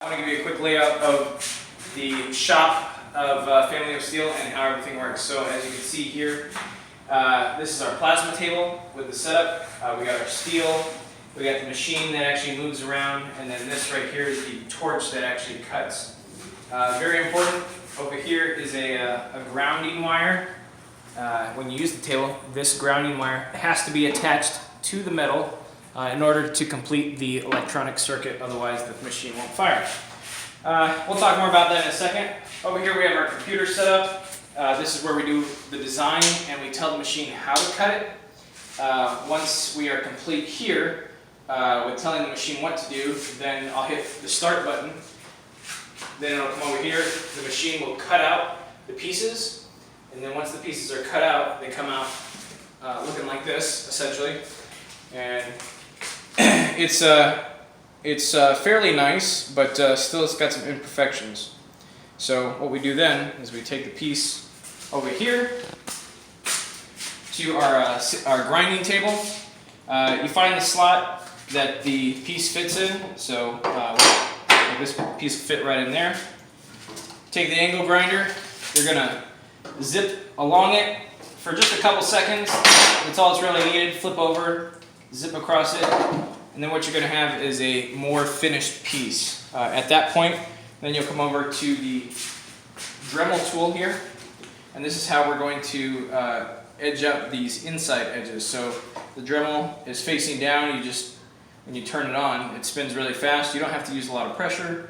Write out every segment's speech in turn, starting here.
I want to give you a quick layout of the shop of Family of Steel and how everything works. So as you can see here, this is our plasma table with the setup. We got our steel, we got the machine that actually moves around, and then this right here is the torch that actually cuts. Very important, over here is a grounding wire. When you use the table, this grounding wire has to be attached to the metal in order to complete the electronic circuit, otherwise the machine won't fire. We'll talk more about that in a second. Over here we have our computer set up. This is where we do the design and we tell the machine how to cut it. Once we are complete here with telling the machine what to do, then I'll hit the start button. Then it'll come over here, the machine will cut out the pieces, and then once the pieces are cut out, they come out looking like this, essentially. And it's fairly nice, but still it's got some imperfections. So what we do then is we take the piece over here to our grinding table. You find the slot that the piece fits in, so this piece will fit right in there. Take the angle grinder, you're going to zip along it for just a couple seconds. That's all it's really needed. Flip over, zip across it, and then what you're going to have is a more finished piece. At that point, then you'll come over to the dremel tool here, and this is how we're going to edge up these inside edges. So the dremel is facing down. When you turn it on, it spins really fast. You don't have to use a lot of pressure.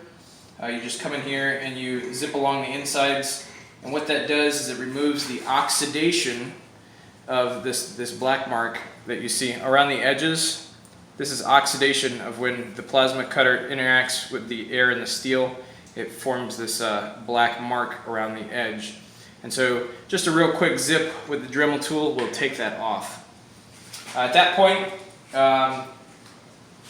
You just come in here and you zip along the insides, and what that does is it removes the oxidation of this black mark that you see around the edges. This is oxidation of when the plasma cutter interacts with the air and the steel. It forms this black mark around the edge. And so just a real quick zip with the Dremel tool will take that off. At that point,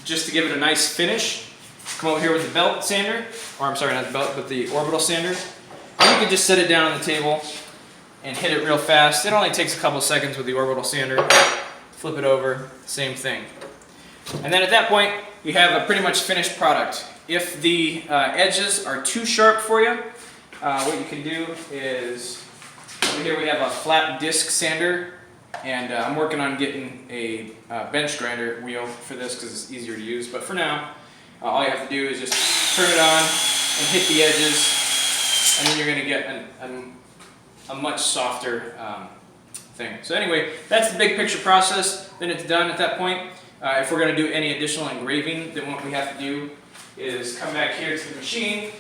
just to give it a nice finish, come over here with the belt sander, or I'm sorry, not the belt, but the orbital sander. And you can just set it down on the table and hit it real fast. It only takes a couple seconds with the orbital sander. Flip it over, same thing. And then at that point, you have a pretty much finished product. If the edges are too sharp for you, what you can do is, over here we have a flat disc sander, and I'm working on getting a bench grinder wheel for this because it's easier to use. But for now, all you have to do is just turn it on and hit the edges, and then you're going to get a much softer thing. So anyway, that's the big picture process. Then it's done at that point. If we're going to do any additional engraving, then what we have to do is come back here to the machine.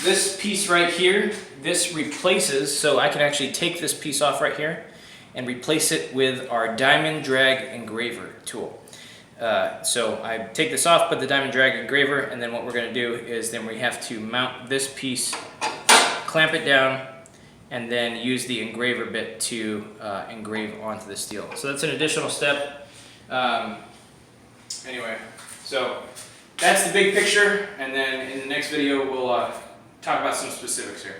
This piece right here, this replaces, so I can actually take this piece off right here and replace it with our diamond drag engraver tool. So I take this off, put the diamond drag engraver, and then what we're going to do is then we have to mount this piece, clamp it down, and then use the engraver bit to engrave onto the steel. So that's an additional step. Anyway, so that's the big picture, and then in the next video we'll talk about some specifics here.